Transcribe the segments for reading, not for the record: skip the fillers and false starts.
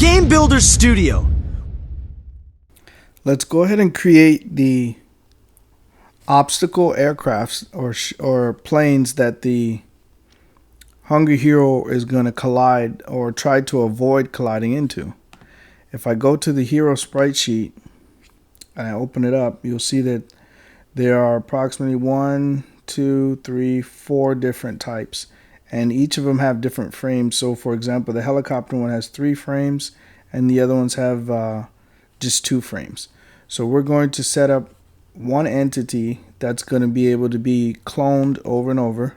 Game Builder Studio. Let's go ahead and create the obstacle aircrafts or planes that the Hungry Hero is going to collide or try to avoid colliding into. If I go to the hero sprite sheet and I open it up, you'll see that there are approximately 1, 2, 3, 4 different types, and each of them have different frames. So for example, the helicopter one has 3 frames and the other ones have just 2 frames. So we're going to set up one entity that's going to be able to be cloned over and over,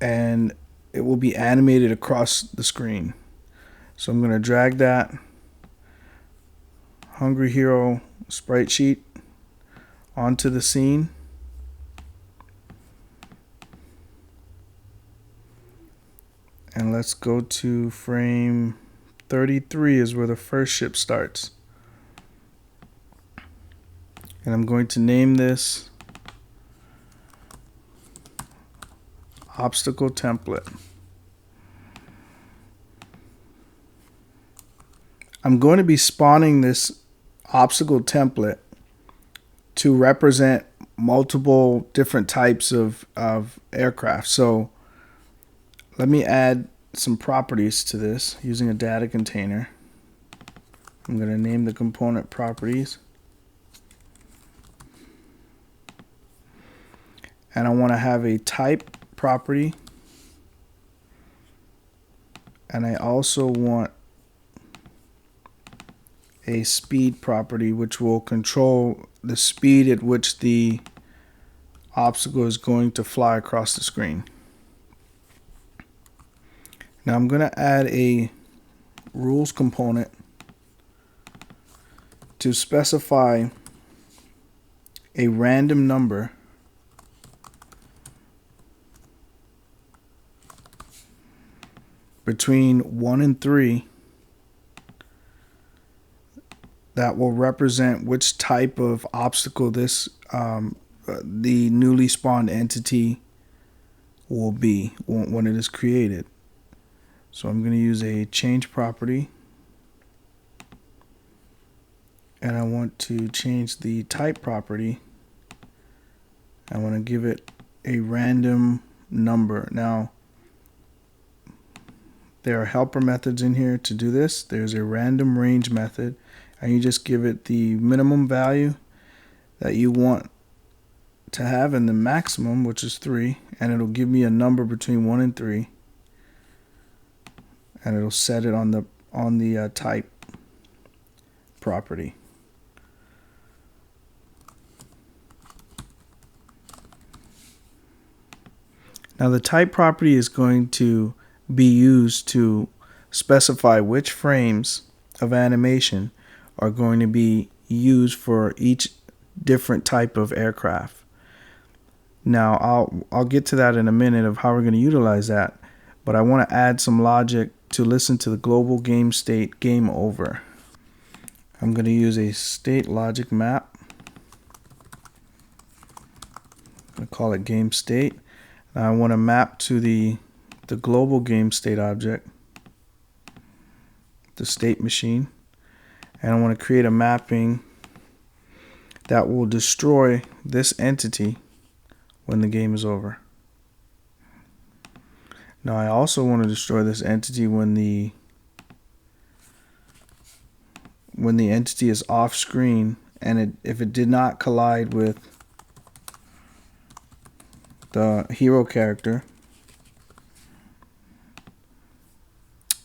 and it will be animated across the screen. So I'm going to drag that Hungry Hero sprite sheet onto the scene. And let's go to frame 33 is where the first ship starts. And I'm going to name this obstacle template. I'm going to be spawning this obstacle template to represent multiple different types of aircraft. So let me add some properties to this using a data container. I'm going to name the component properties. And I want to have a type property. And I also want a speed property, which will control the speed at which the obstacle is going to fly across the screen. Now I'm going to add a rules component to specify a random number between 1 and 3 that will represent which type of obstacle this the newly spawned entity will be when it is created. So I'm going to use a change property, and I want to change the type property. I want to give it a random number. Now there are helper methods in here to do this. There's a random range method, and you just give it the minimum value that you want to have and the maximum, which is 3, and it'll give me a number between 1 and 3, and it'll set it on the type property. Now the type property is going to be used to specify which frames of animation are going to be used for each different type of aircraft. Now I'll get to that in a minute of how we're going to utilize that, but I want to add some logic to listen to the global game state game over. I'm going to use a state logic map. I'm going to call it game state. Now I want to map to the global game state object, the state machine, and I want to create a mapping that will destroy this entity when the game is over. Now I also want to destroy this entity when the entity is off screen, and if it did not collide with the hero character,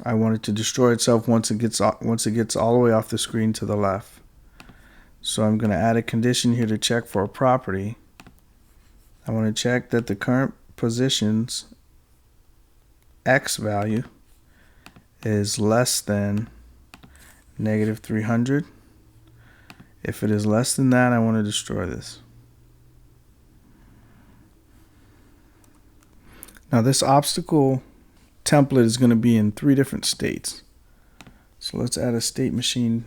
I want it to destroy itself once it gets all the way off the screen to the left. So I'm going to add a condition here to check for a property. I want to check that the current position's X value is less than -300. If it is less than that, I want to destroy this. Now this obstacle template is going to be in 3 different states. So let's add a state machine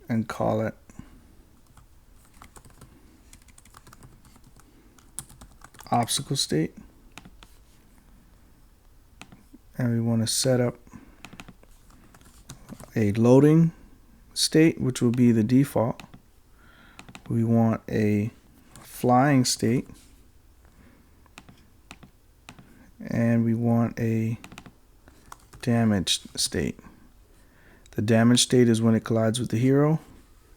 and call it obstacle state. and we want to set up a loading state, which will be the default. We want a flying state, and we want a damaged state. The damaged state is when it collides with the hero,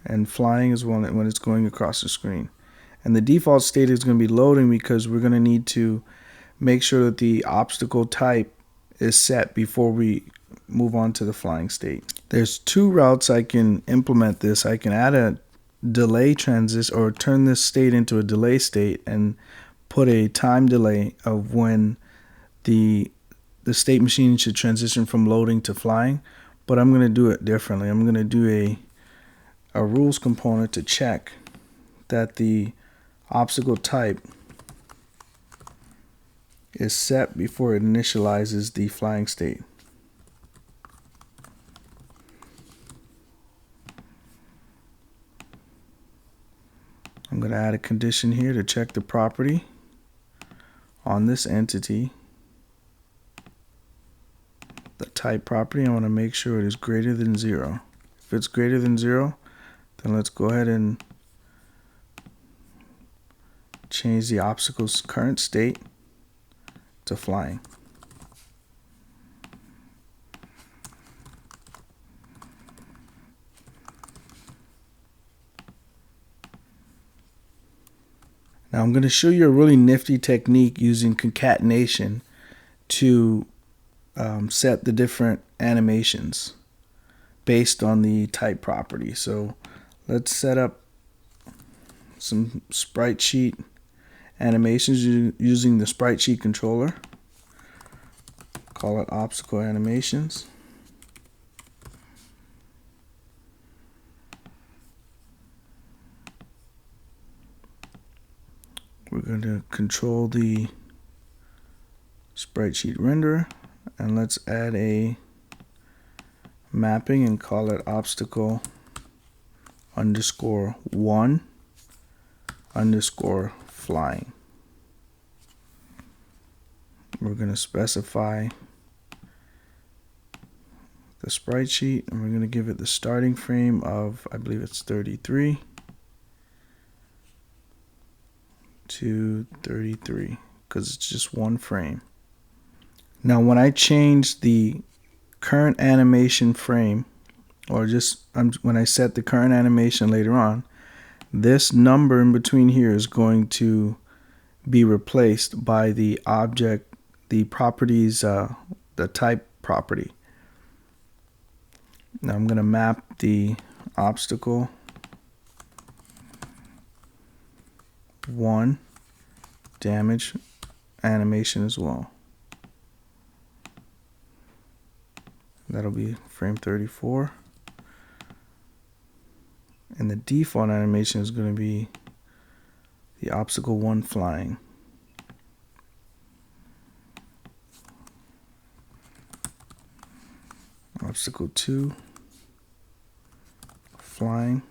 and flying is when it's going across the screen. And the default state is going to be loading because we're going to need to make sure that the obstacle type is set before we move on to the flying state. There's two routes I can implement this. I can add a delay transition, or turn this state into a delay state and put a time delay of when the state machine should transition from loading to flying. But I'm going to do it differently. I'm going to do a rules component to check that the obstacle type is set before it initializes the flying state. I'm going to add a condition here to check the property on this entity. The type property, I want to make sure it is greater than 0. If it's greater than 0, then let's go ahead and change the obstacle's current state to flying. Now I'm going to show you a really nifty technique using concatenation to set the different animations based on the type property. So let's set up some sprite sheet animations using the sprite sheet controller. Call it obstacle animations. We're going to control the sprite sheet renderer, and let's add a mapping and call it obstacle underscore 1 underscore flying. We're going to specify the sprite sheet, and we're going to give it the starting frame of, I believe it's 33 to 33, because it's just one frame. Now when I change the current animation frame, or just when I set the current animation later on, this number in between here is going to be replaced by the object, the properties, the type property. Now I'm going to map the obstacle 1 damage animation as well. That'll be frame 34. And the default animation is going to be the obstacle 1 flying. Obstacle 2 flying.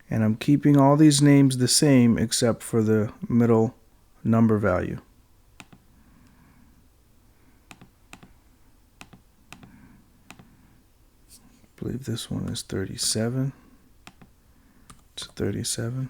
And I'm keeping all these names the same except for the middle number value. I believe this one is 37. It's 37.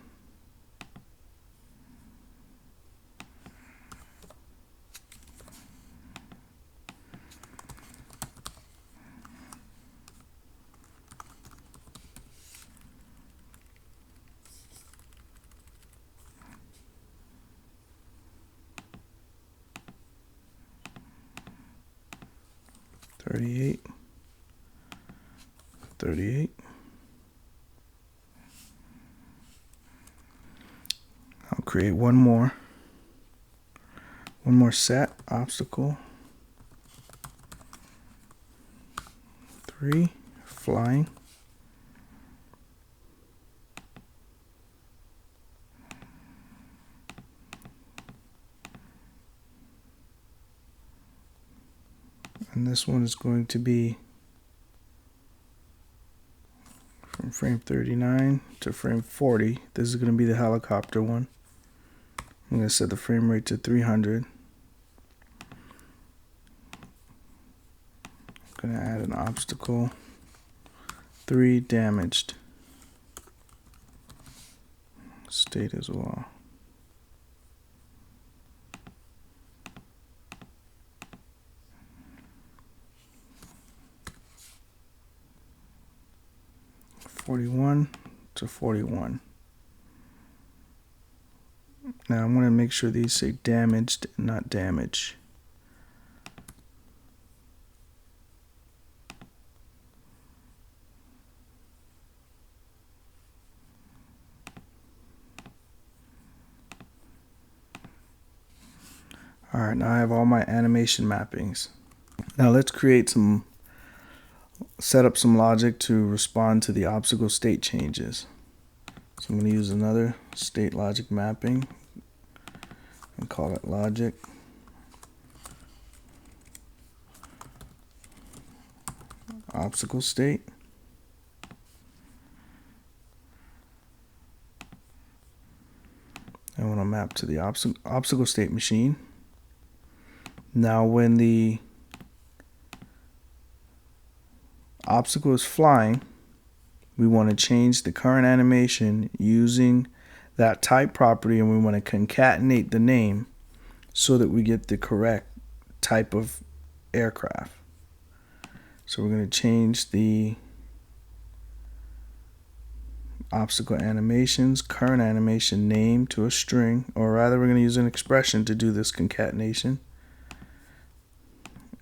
I'll create one more set, obstacle 3 flying. And this one is going to be from frame 39 to frame 40. This is going to be the helicopter one. I'm going to set the frame rate to 300. going to add an obstacle 3 damaged state as well. (41 to 41). Now I'm going to make sure these say damaged, not damage. Alright, now I have all my animation mappings. Now let's set up some logic to respond to the obstacle state changes. So I'm going to use another state logic mapping and call it logic. Obstacle state. I want to map to the obstacle state machine. Now when the obstacle is flying, we want to change the current animation using that type property, and we want to concatenate the name so that we get the correct type of aircraft. So we're going to change the obstacle animations current animation name to a string, or rather we're going to use an expression to do this concatenation.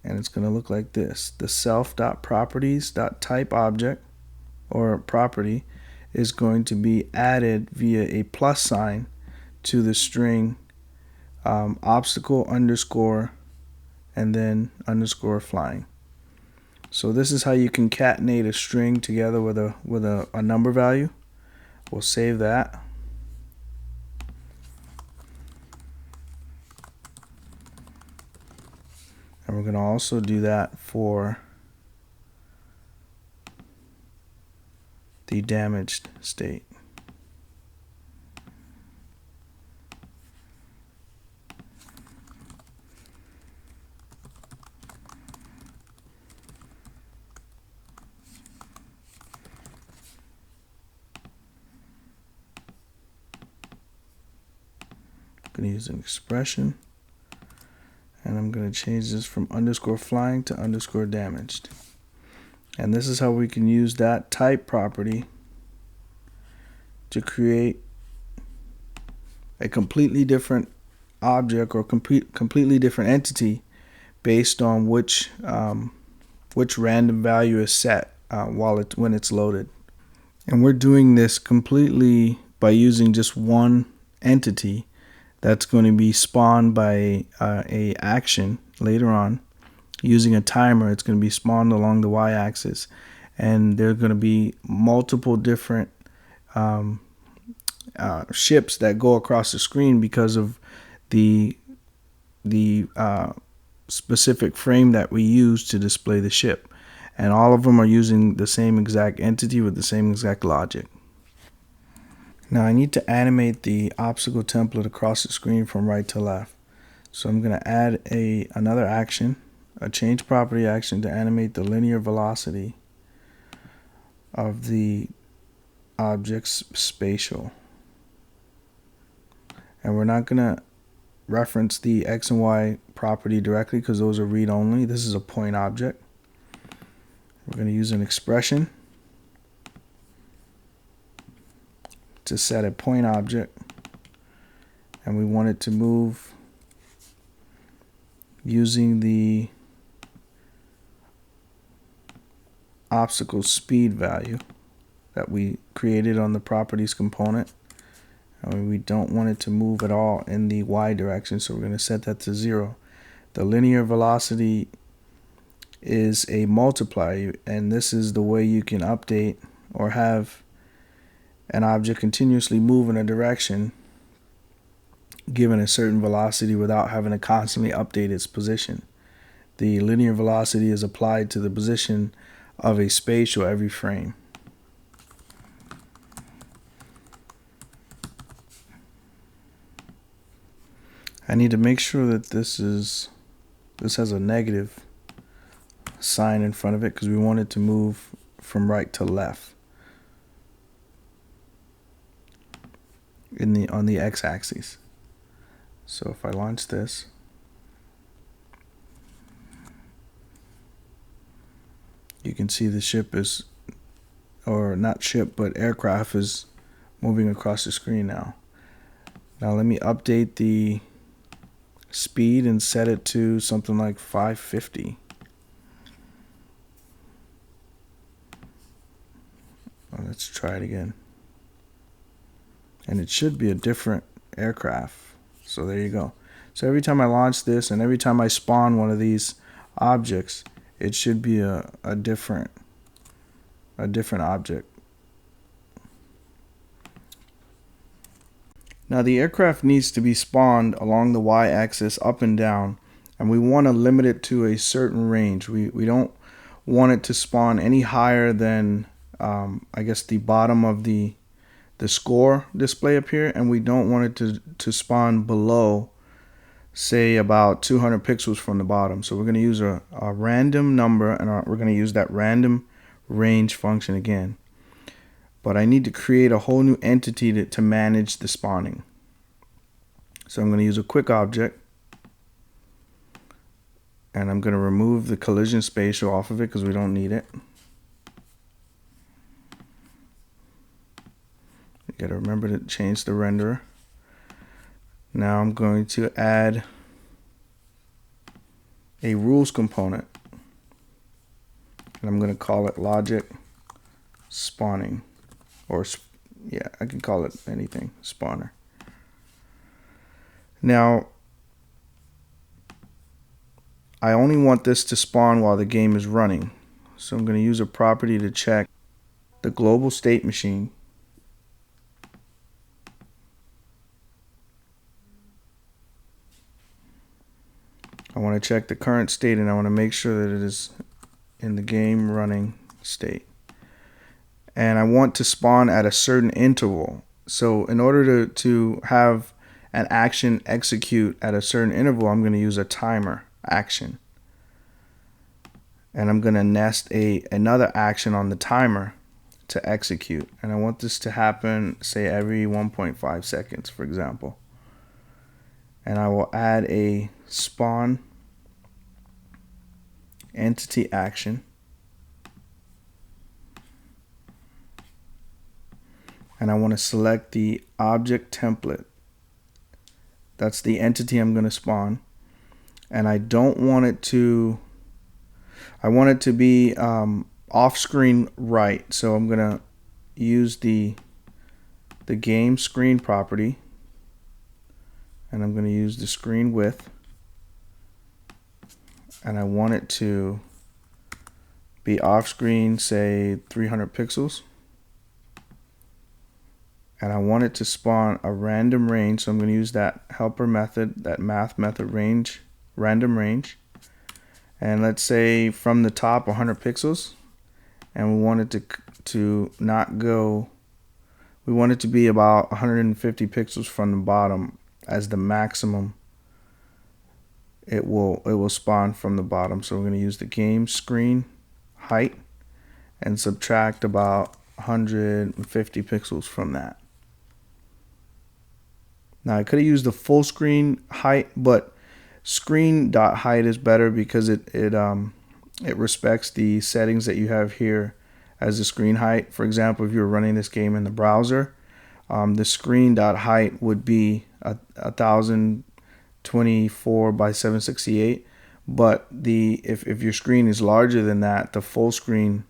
And it's going to look like this. The self.properties.type object or property is going to be added via a plus sign to the string obstacle underscore and then underscore flying. So this is how you concatenate a string together with a number value. We'll save that. And we're going to also do that for the damaged state. I'm going to use an expression. And I'm going to change this from underscore flying to underscore damaged. And this is how we can use that type property to create a completely different object or completely different entity based on which random value is set when it's loaded. And we're doing this completely by using just one entity that's going to be spawned by a action later on. Using a timer, it's going to be spawned along the y-axis, and there are going to be multiple different ships that go across the screen because of the specific frame that we use to display the ship, and all of them are using the same exact entity with the same exact logic. Now I need to animate the obstacle template across the screen from right to left. So I'm going to add another action, a change property action, to animate the linear velocity of the object's spatial. And we're not going to reference the X and Y property directly because those are read only. This is a point object. We're going to use an expression to set a point object, and we want it to move using the obstacle speed value that we created on the properties component. And we don't want it to move at all in the Y direction, so we're going to set that to 0. The linear velocity is a multiplier, and this is the way you can update or have an object continuously move in a direction given a certain velocity without having to constantly update its position. The linear velocity is applied to the position of a spatial every frame. I need to make sure that this has a negative sign in front of it because we want it to move from right to left on the x-axis. So if I launch this, you can see the ship is, or not ship, but aircraft is moving across the screen now. Now let me update the speed and set it to something like 550. Let's try it again. And it should be a different aircraft. So there you go. So every time I launch this and every time I spawn one of these objects, it should be a different object. Now the aircraft needs to be spawned along the y-axis up and down, and we want to limit it to a certain range. We don't want it to spawn any higher than I guess the bottom of the score display up here, and we don't want it to spawn below, say, about 200 pixels from the bottom. So we're going to use a random number, and we're going to use that random range function again. But I need to create a whole new entity to manage the spawning. So I'm going to use a quick object, and I'm going to remove the collision spatial off of it because we don't need it. You got to remember to change the renderer. Now I'm going to add a rules component, and I'm going to call it logic spawning, or yeah, I can call it anything, spawner. Now I only want this to spawn while the game is running, so I'm going to use a property to check the global state machine. I want to check the current state, and I want to make sure that it is in the game running state. And I want to spawn at a certain interval. So in order to have an action execute at a certain interval, I'm going to use a timer action. And I'm going to nest another action on the timer to execute. And I want this to happen, say, every 1.5 seconds, for example. And I will add a spawn entity action. And I want to select the object template. That's the entity I'm going to spawn. And I don't want it to, I want it to be off screen right. So I'm going to use the game screen property. And I'm going to use the screen width. And I want it to be off screen, say 300 pixels. And I want it to spawn a random range, so I'm going to use that helper method, that math method range, random range. And let's say from the top 100 pixels, and we want it to not go, we want it to be about 150 pixels from the bottom as the maximum it will spawn from the bottom. So we're going to use the game screen height and subtract about 150 pixels from that. Now I could have used the full screen height, but screen.height is better because it respects the settings that you have here as the screen height. For example, if you're running this game in the browser, the screen.height would be 1024 by 768. But if your screen is larger than that, the full screen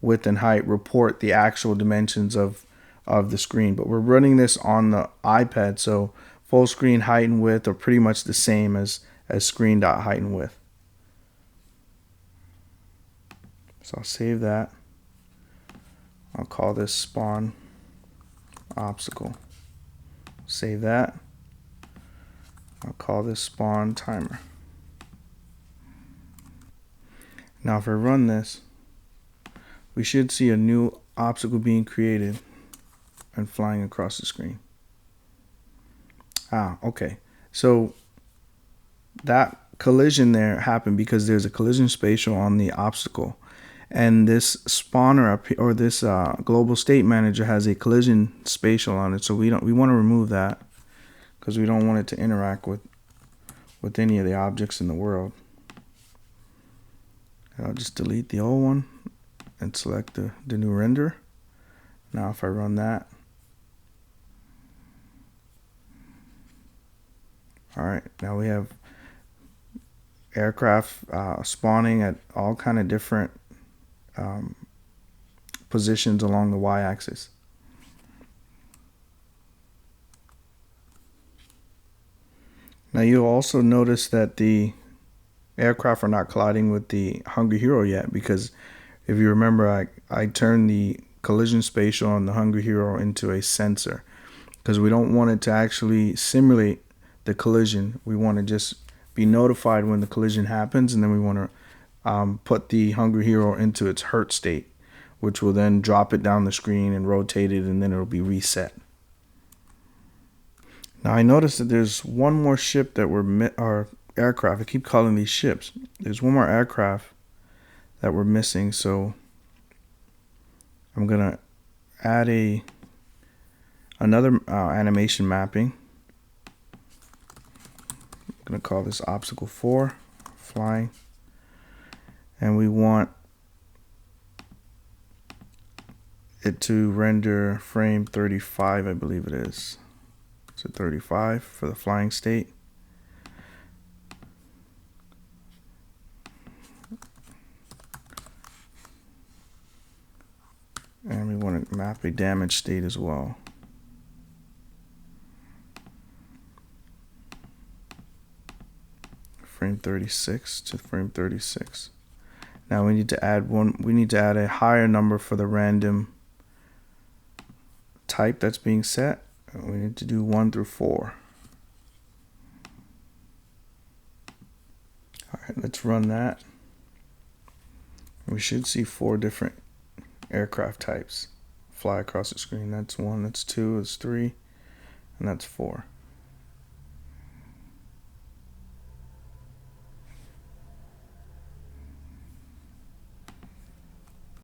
width and height report the actual dimensions of the screen. But we're running this on the iPad, so full screen height and width are pretty much the same as screen.height and width. So I'll save that. I'll call this spawn obstacle. Save that. I'll call this spawn timer. Now if I run this, we should see a new obstacle being created and flying across the screen. Okay. So that collision there happened because there's a collision spatial on the obstacle, and this spawner up here, or this global state manager, has a collision spatial on it. So we want to remove that because we don't want it to interact with any of the objects in the world. And I'll just delete the old one and select the new render. Now if I run that, all right, now we have aircraft spawning at all kind of different positions along the y-axis. Now you'll also notice that the aircraft are not colliding with the Hungry Hero yet, because if you remember, I turned the collision spatial on the Hungry Hero into a sensor because we don't want it to actually simulate the collision. We want to just be notified when the collision happens, and then we want to put the Hungry Hero into its hurt state, which will then drop it down the screen and rotate it, and then it'll be reset. Now I noticed that there's one more ship that or aircraft. I keep calling these ships. There's one more aircraft that we're missing, so I'm gonna add another animation mapping. I'm gonna call this obstacle 4, flying, and we want it to render frame 35, I believe it is. So 35 for the flying state. And we want to map a damage state as well. Frame 36 to frame 36. Now we need to add a higher number for the random type that's being set. We need to do 1 through 4. All right, let's run that. We should see 4 different aircraft types fly across the screen. That's 1, that's 2, that's 3, and that's 4.